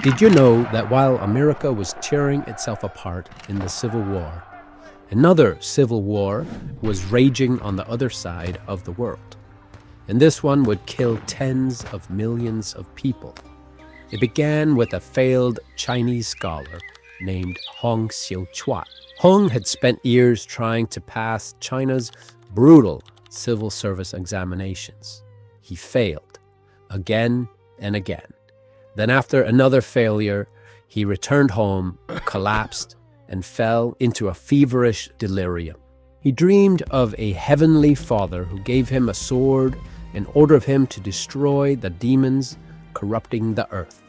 Did you know that while America was tearing itself apart in the Civil War, another civil war was raging on the other side of the world? And this one would kill tens of millions of people. It began with a failed Chinese scholar named Hong Xiuquan. Hong had spent years trying to pass China's brutal civil service examinations. He failed again and again. Then after another failure, he returned home, collapsed, and fell into a feverish delirium. He dreamed of a heavenly father who gave him a sword and ordered him to destroy the demons corrupting the earth.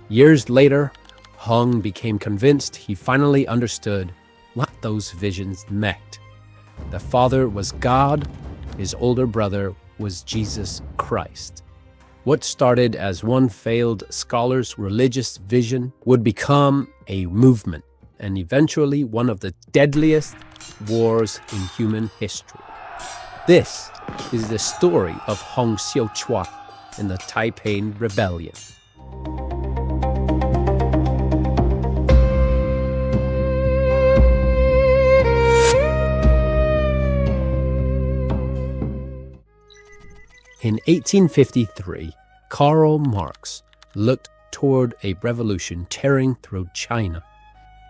Years later, Hong became convinced he finally understood what those visions meant. The father was God, his older brother was Jesus Christ. What started as one failed scholar's religious vision would become a movement and eventually one of the deadliest wars in human history. This is the story of Hong Xiuquan and the Taiping Rebellion. In 1853, Karl Marx looked toward a revolution tearing through China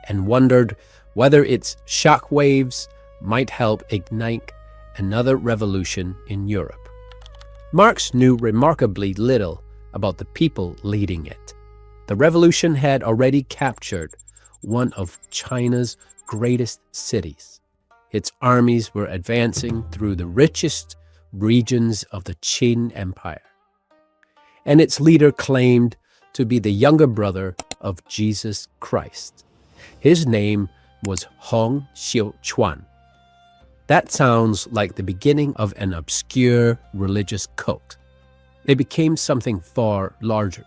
and wondered whether its shock waves might help ignite another revolution in Europe. Marx knew remarkably little about the people leading it. The revolution had already captured one of China's greatest cities. Its armies were advancing through the richest regions of the Qing Empire. And its leader claimed to be the younger brother of Jesus Christ. His name was Hong Xiuquan. That sounds like the beginning of an obscure religious cult. It became something far larger,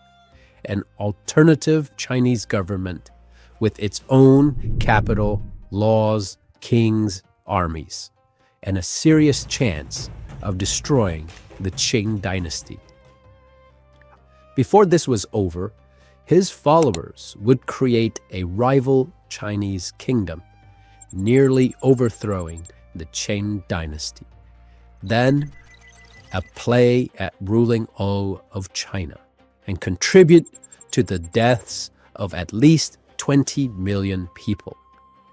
an alternative Chinese government with its own capital, laws, kings, armies, and a serious chance of destroying the Qing Dynasty. Before this was over, his followers would create a rival Chinese kingdom, nearly overthrowing the Qing Dynasty. Then, a play at ruling all of China and contribute to the deaths of at least 20 million people.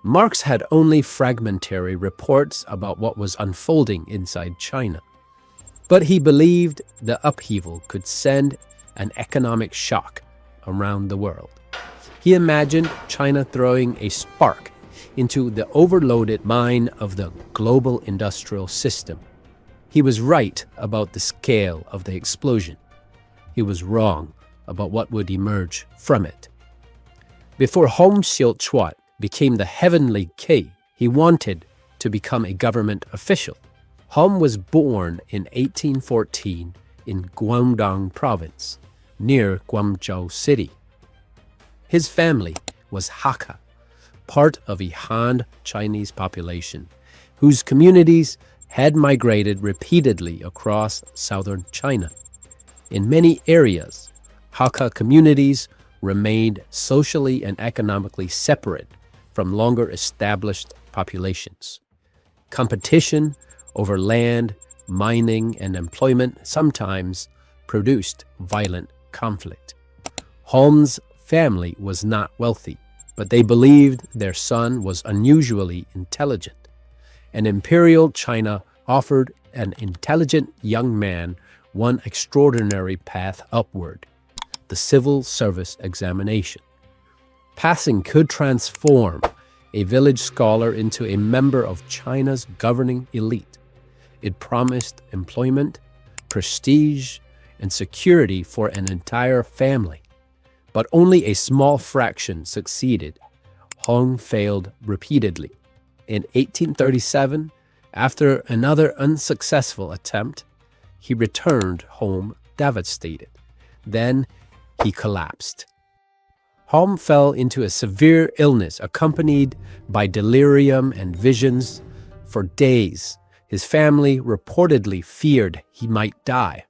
Marx had only fragmentary reports about what was unfolding inside China, but he believed the upheaval could send an economic shock around the world. He imagined China throwing a spark into the overloaded mine of the global industrial system. He was right about the scale of the explosion. He was wrong about what would emerge from it. Before Hong Xiuquan became the Heavenly King, he wanted to become a government official. Hong was born in 1814 in Guangdong province, near Guangzhou City. His family was Hakka, part of a Han Chinese population, whose communities had migrated repeatedly across southern China. In many areas, Hakka communities remained socially and economically separate from longer established populations. Competition over land, mining, and employment sometimes produced violent conflict. Hong's family was not wealthy, but they believed their son was unusually intelligent. And imperial China offered an intelligent young man one extraordinary path upward: the civil service examination. Passing could transform a village scholar into a member of China's governing elite. It promised employment, prestige, and security for an entire family. But only a small fraction succeeded. Hong failed repeatedly. In 1837, after another unsuccessful attempt, he returned home devastated. Then he collapsed. Hong fell into a severe illness accompanied by delirium and visions. For days, his family reportedly feared he might die.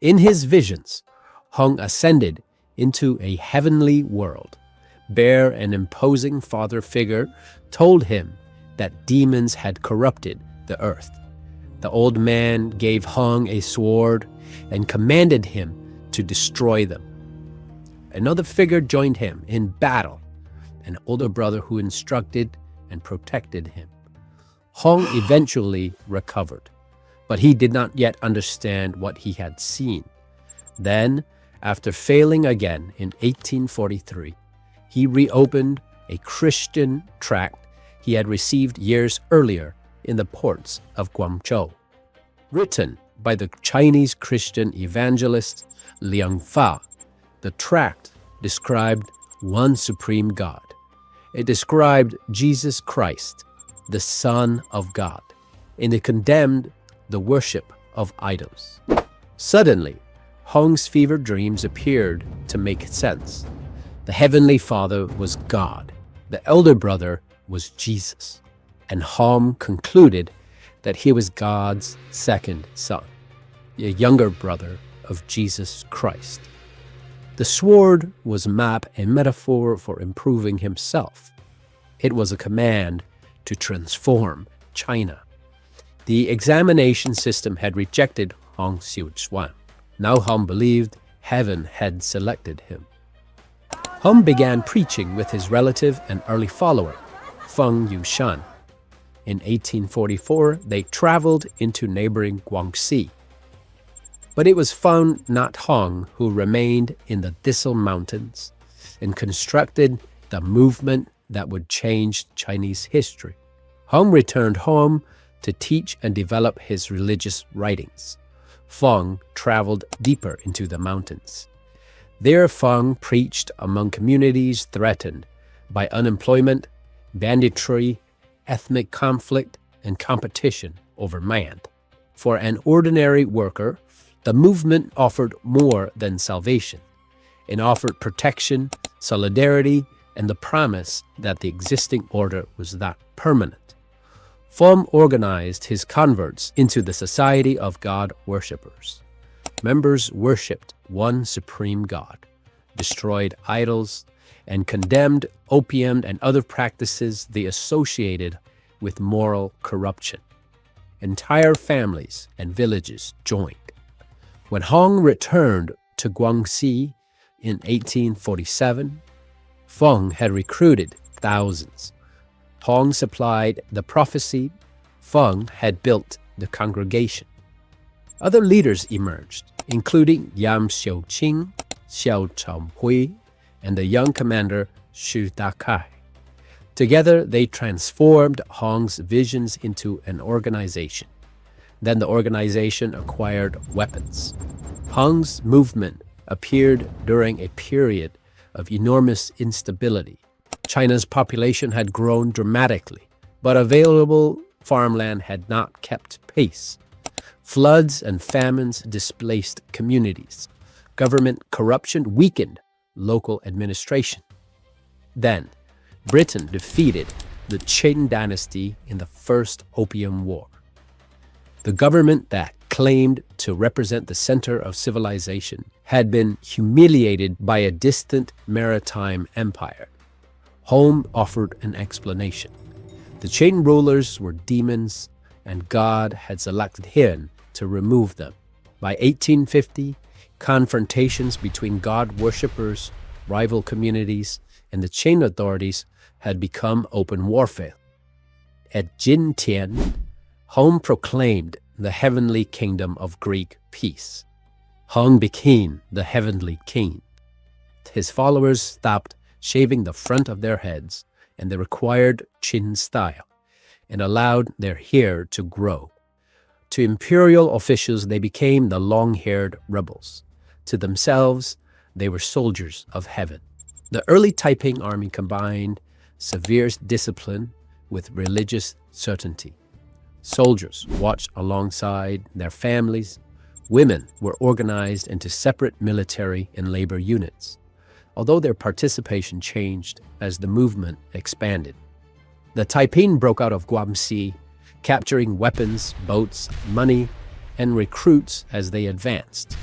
In his visions, Hong ascended into a heavenly world. Bare and imposing father figure told him that demons had corrupted the earth. The old man gave Hong a sword and commanded him to destroy them. Another figure joined him in battle, an older brother who instructed and protected him. Hong eventually recovered, but he did not yet understand what he had seen. Then, after failing again in 1843, he reopened a Christian tract he had received years earlier in the ports of Guangzhou. Written by the Chinese Christian evangelist Liang Fa, the tract described one supreme God. It described Jesus Christ, the Son of God, and it condemned the worship of idols. Suddenly, Hong's fever dreams appeared to make sense. The Heavenly Father was God, the elder brother was Jesus, and Hong concluded that he was God's second son, a younger brother of Jesus Christ. The sword was a metaphor for improving himself. It was a command to transform China. The examination system had rejected Hong Xiuquan. Now Hong believed heaven had selected him. Hong began preaching with his relative and early follower, Feng Yuxian. In 1844, they traveled into neighboring Guangxi. But it was Feng, not Hong, who remained in the Thistle Mountains and constructed the movement that would change Chinese history. Hong returned home to teach and develop his religious writings. Feng traveled deeper into the mountains. There, Feng preached among communities threatened by unemployment, banditry, ethnic conflict, and competition over land. For an ordinary worker, the movement offered more than salvation. It offered protection, solidarity, and the promise that the existing order was not permanent. Feng organized his converts into the Society of God Worshippers. Members worshipped one supreme God, destroyed idols, and condemned opium and other practices they associated with moral corruption. Entire families and villages joined. When Hong returned to Guangxi in 1847, Feng had recruited thousands. Hong supplied the prophecy, Feng had built the congregation. Other leaders emerged, including Yam Xiuqing, Xiao Chaohui, and the young commander Xu Dakai. Together, they transformed Hong's visions into an organization. Then the organization acquired weapons. Hong's movement appeared during a period of enormous instability. China's population had grown dramatically, but available farmland had not kept pace. Floods and famines displaced communities. Government corruption weakened local administration. Then, Britain defeated the Qing Dynasty in the First Opium War. The government that claimed to represent the center of civilization had been humiliated by a distant maritime empire. Hong offered an explanation. The Qing rulers were demons, and God had selected him to remove them. By 1850, confrontations between God worshippers, rival communities, and the Qing authorities had become open warfare. At Jintian, Hong proclaimed the heavenly kingdom of Greek peace. Hong became the heavenly king. His followers stopped shaving the front of their heads and the required Qin style, and allowed their hair to grow. To imperial officials, they became the long-haired rebels. To themselves, they were soldiers of heaven. The early Taiping army combined severe discipline with religious certainty. Soldiers watched alongside their families. Women were organized into separate military and labor units, although their participation changed as the movement expanded. The Taiping broke out of Guangxi, capturing weapons, boats, money, and recruits as they advanced.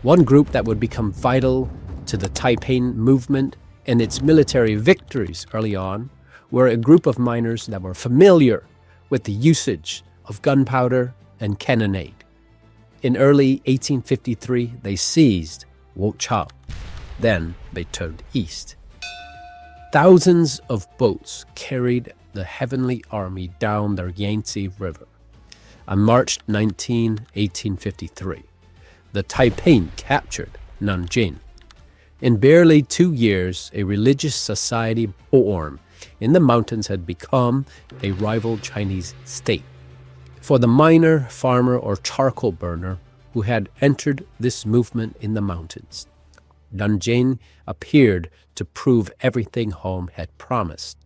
One group that would become vital to the Taiping movement and its military victories early on were a group of miners that were familiar with the usage of gunpowder and cannonade. In early 1853, they seized Wuchao. Then they turned east. Thousands of boats carried the Heavenly Army down the Yangtze River. On March 19, 1853, the Taiping captured Nanjing. In barely 2 years, a religious society born in the mountains had become a rival Chinese state. For the miner, farmer, or charcoal burner who had entered this movement in the mountains, Nanjing appeared to prove everything home had promised.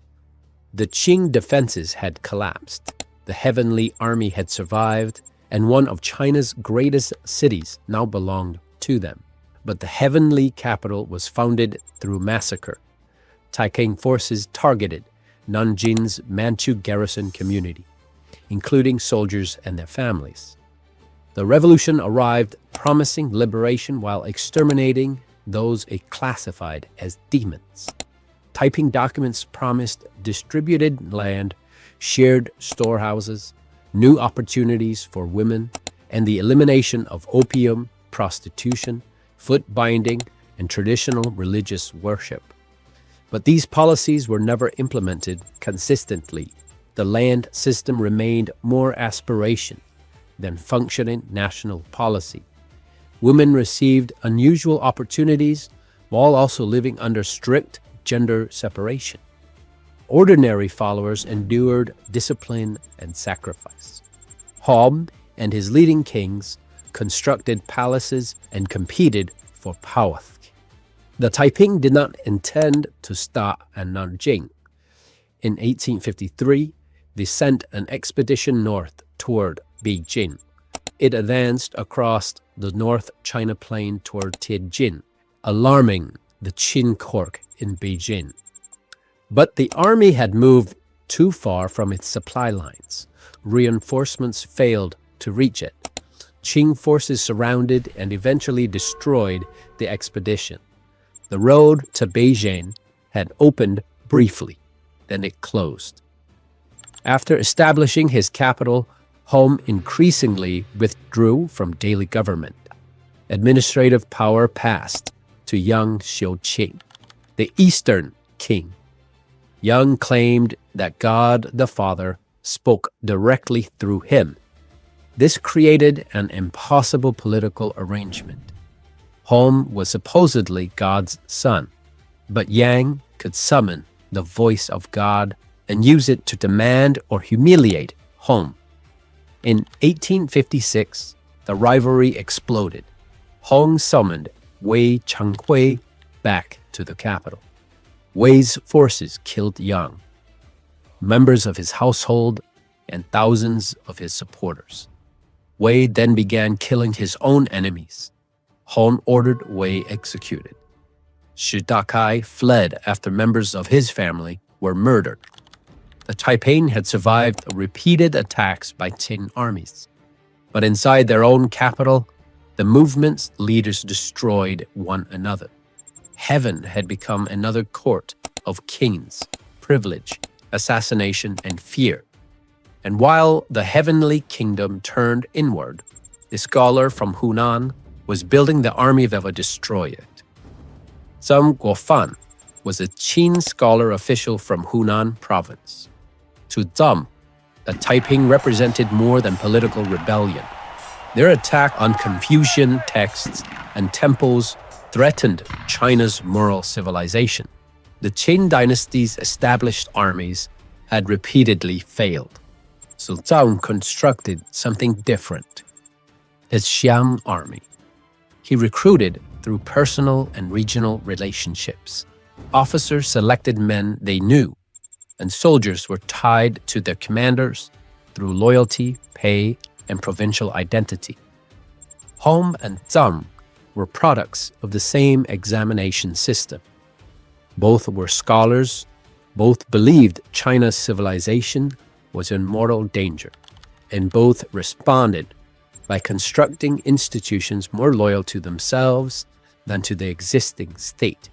The Qing defenses had collapsed, the Heavenly Army had survived, and one of China's greatest cities now belonged to them. But the Heavenly capital was founded through massacre. Taiping forces targeted Nanjing's Manchu garrison community, including soldiers and their families. The revolution arrived promising liberation while exterminating those it classified as demons. Taiping documents promised distributed land, shared storehouses, new opportunities for women, and the elimination of opium, prostitution, foot binding, and traditional religious worship. But these policies were never implemented consistently. The land system remained more aspiration than functioning national policy. Women received unusual opportunities while also living under strict gender separation. Ordinary followers endured discipline and sacrifice. Hom and his leading kings constructed palaces and competed for power. The Taiping did not intend to stop at Nanjing. In 1853, they sent an expedition north toward Beijing. It advanced across the North China Plain toward Tianjin, alarming the Qing court in Beijing. But the army had moved too far from its supply lines. Reinforcements failed to reach it. Qing forces surrounded and eventually destroyed the expedition. The road to Beijing had opened briefly, then it closed. After establishing his capital, Hom increasingly withdrew from daily government. Administrative power passed to Hong Xiuquan, the Eastern king. Yang claimed that God the Father spoke directly through him. This created an impossible political arrangement. Hom was supposedly God's son, but Yang could summon the voice of God and use it to demand or humiliate Hom. In 1856, the rivalry exploded. Hong summoned Wei Changhui back to the capital. Wei's forces killed Yang, members of his household, and thousands of his supporters. Wei then began killing his own enemies. Hong ordered Wei executed. Shi Dakai fled after members of his family were murdered. The Taiping had survived repeated attacks by Qing armies. But inside their own capital, the movement's leaders destroyed one another. Heaven had become another court of kings, privilege, assassination, and fear. And while the Heavenly Kingdom turned inward, a scholar from Hunan was building the army that would destroy it. Zeng Guofan was a Qing scholar official from Hunan province. To Zeng, the Taiping represented more than political rebellion. Their attack on Confucian texts and temples threatened China's moral civilization. The Qing Dynasty's established armies had repeatedly failed. So Zeng constructed something different, his Xiang army. He recruited through personal and regional relationships. Officers selected men they knew, and soldiers were tied to their commanders through loyalty, pay, and provincial identity. Hom and Zeng were products of the same examination system. Both were scholars, both believed China's civilization was in mortal danger, and both responded by constructing institutions more loyal to themselves than to the existing state.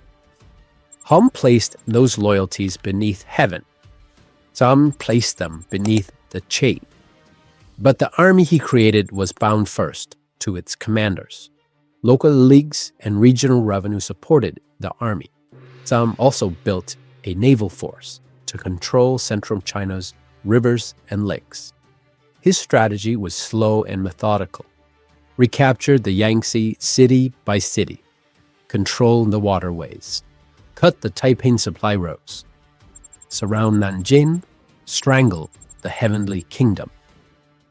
Hong placed those loyalties beneath heaven. Zeng placed them beneath the qing. But the army he created was bound first to its commanders. Local leagues and regional revenue supported the army. Zeng also built a naval force to control central China's rivers and lakes. His strategy was slow and methodical. Recapture the Yangtze city by city, control the waterways, cut the Taiping supply routes, surround Nanjing, strangle the Heavenly Kingdom.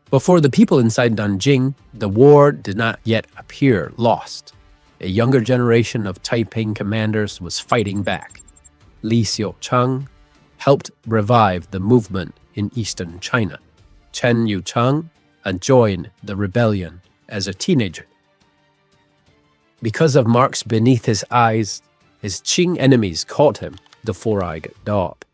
But for the people inside Nanjing, the war did not yet appear lost. A younger generation of Taiping commanders was fighting back. Li Xiuquan helped revive the movement in eastern China. Chen Yuchang joined the rebellion as a teenager. Because of marks beneath his eyes, his Qing enemies called him the four-eyed dog.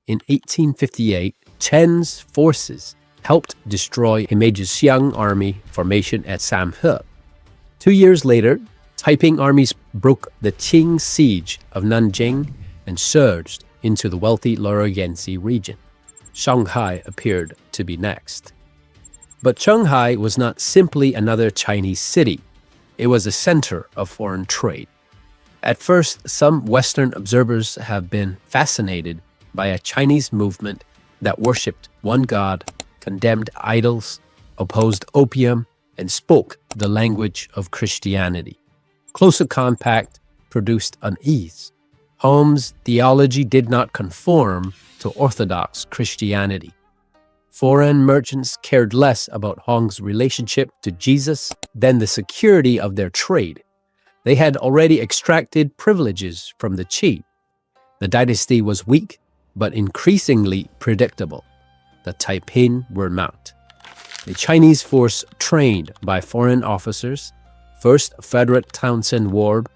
In 1858, Chen's forces helped destroy Image's Xiang army formation at Samhe. 2 years later, Taiping armies broke the Qing siege of Nanjing and surged into the wealthy Lower Yangtze region. Shanghai appeared to be next. But Shanghai was not simply another Chinese city. It was a center of foreign trade. At first, some Western observers have been fascinated by a Chinese movement that worshipped one god, condemned idols, opposed opium, and spoke the language of Christianity. Closer contact produced unease. Hong's theology did not conform to Orthodox Christianity. Foreign merchants cared less about Hong's relationship to Jesus than the security of their trade. They had already extracted privileges from the Qi. The dynasty was weak, but increasingly predictable. The Taiping were not. A Chinese force trained by foreign officers, first Frederick Townsend Ward,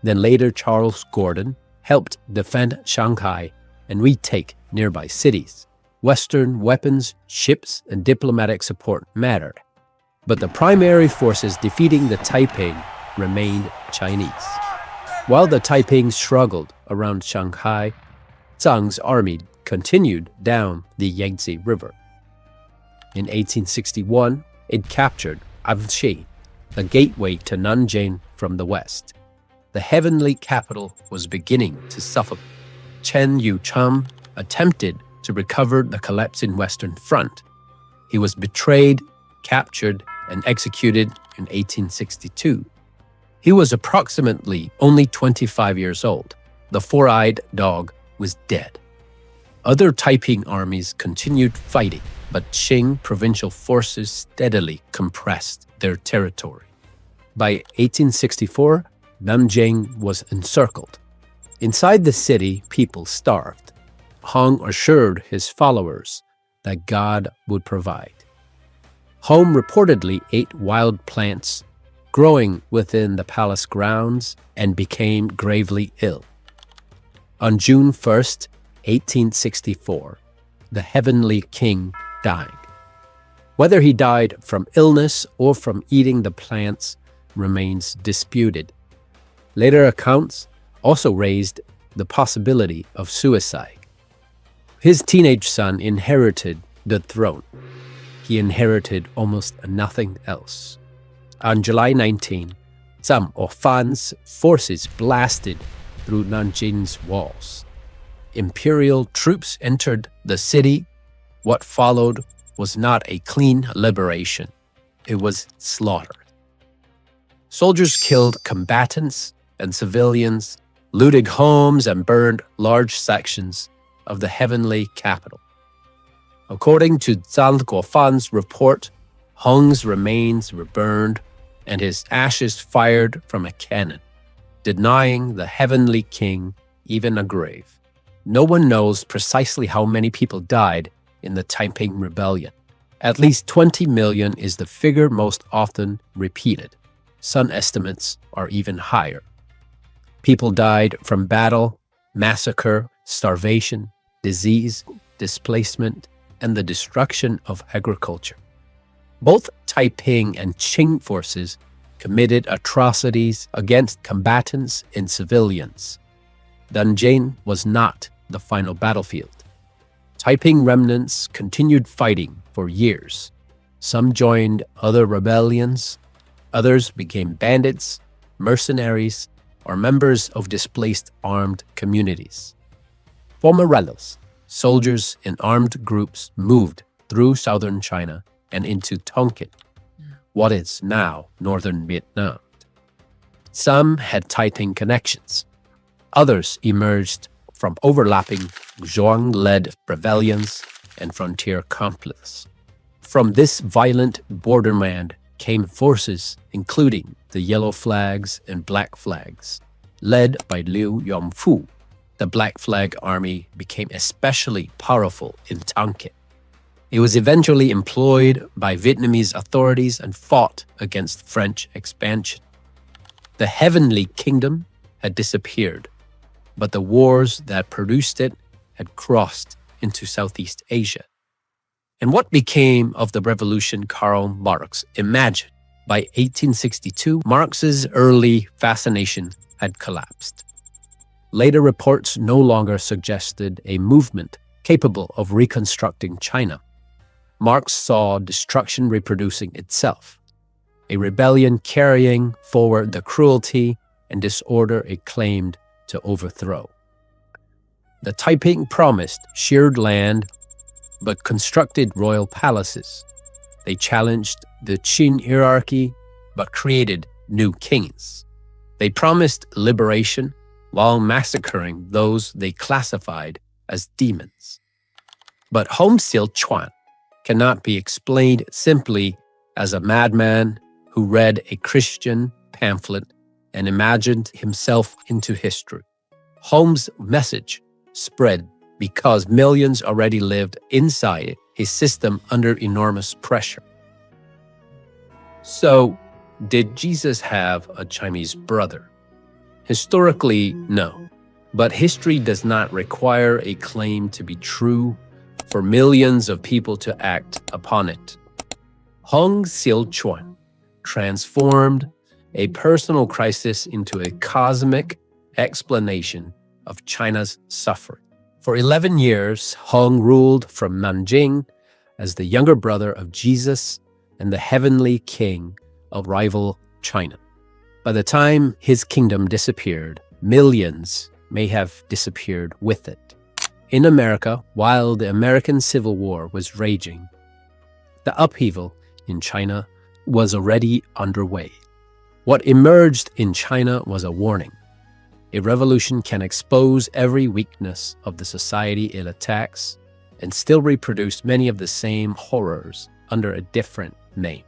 then later Charles Gordon, helped defend Shanghai and retake nearby cities. Western weapons, ships, and diplomatic support mattered. But the primary forces defeating the Taiping remained Chinese. While the Taiping struggled around Shanghai, Zheng's army continued down the Yangtze River. In 1861, it captured Anxi, the gateway to Nanjing from the west. The heavenly capital was beginning to suffer. Chen Yuchang attempted to recover the collapsing Western Front. He was betrayed, captured, and executed in 1862. He was approximately only 25 years old. The four-eyed dog was dead. Other Taiping armies continued fighting, but Qing provincial forces steadily compressed their territory. By 1864, Nanjing was encircled. Inside the city, people starved. Hong assured his followers that God would provide. Hong reportedly ate wild plants growing within the palace grounds and became gravely ill. On June 1st, 1864, the Heavenly King died. Whether he died from illness or from eating the plants remains disputed. Later accounts also raised the possibility of suicide. His teenage son inherited the throne. He inherited almost nothing else. On July 19, some Guofan's forces blasted through Nanjing's walls. Imperial troops entered the city. What followed was not a clean liberation. It was slaughter. Soldiers killed combatants and civilians, looted homes, and burned large sections of the heavenly capital. According to Zhang Guofan's report, Hong's remains were burned and his ashes fired from a cannon, denying the heavenly king even a grave. No one knows precisely how many people died in the Taiping Rebellion. At least 20 million is the figure most often repeated. Some estimates are even higher. People died from battle, massacre, starvation, disease, displacement, and the destruction of agriculture. Both Taiping and Qing forces committed atrocities against combatants and civilians. Nanjing was not the final battlefield. Taiping remnants continued fighting for years. Some joined other rebellions, others became bandits, mercenaries, or members of displaced armed communities. For Morelos, soldiers in armed groups moved through southern China and into Tonkin, what is now northern Vietnam. Some had Taiping connections. Others emerged from overlapping Xiang-led rebellions and frontier conflicts. From this violent borderland came forces including the Yellow Flags and Black Flags, led by Liu Yongfu. The Black Flag Army became especially powerful in Tonkin. It was eventually employed by Vietnamese authorities and fought against French expansion. The Heavenly Kingdom had disappeared, but the wars that produced it had crossed into Southeast Asia. And what became of the revolution Karl Marx imagined? By 1862, Marx's early fascination had collapsed. Later reports no longer suggested a movement capable of reconstructing China. Marx saw destruction reproducing itself, a rebellion carrying forward the cruelty and disorder it claimed to overthrow. The Taiping promised shared land, but constructed royal palaces. They challenged the Qing hierarchy, but created new kings. They promised liberation while massacring those they classified as demons. But Hong Xiuquan cannot be explained simply as a madman who read a Christian pamphlet and imagined himself into history. Hong's message spread because millions already lived inside his system under enormous pressure. So, did Jesus have a Chinese brother? Historically, no. But history does not require a claim to be true for millions of people to act upon it. Hong Xiuquan transformed a personal crisis into a cosmic explanation of China's suffering. For 11 years, Hong ruled from Nanjing as the younger brother of Jesus and the heavenly king of rival China. By the time his kingdom disappeared, millions may have disappeared with it. In America, while the American Civil War was raging, the upheaval in China was already underway. What emerged in China was a warning. A revolution can expose every weakness of the society it attacks and still reproduce many of the same horrors under a different name.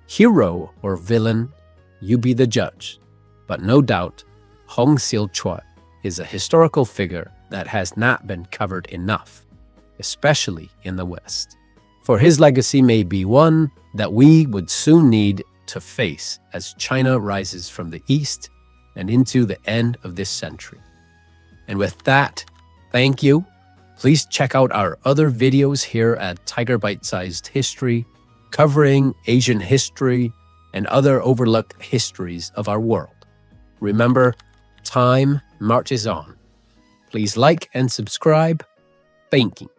Hero or villain, you be the judge. But no doubt, Hong Xiuquan is a historical figure that has not been covered enough, especially in the West. For his legacy may be one that we would soon need to face as China rises from the East and into the end of this century. And with that, thank you. Please check out our other videos here at Tiger Bite-Sized History, covering Asian history and other overlooked histories of our world. Remember, time marches on. Please like and subscribe. Thank you.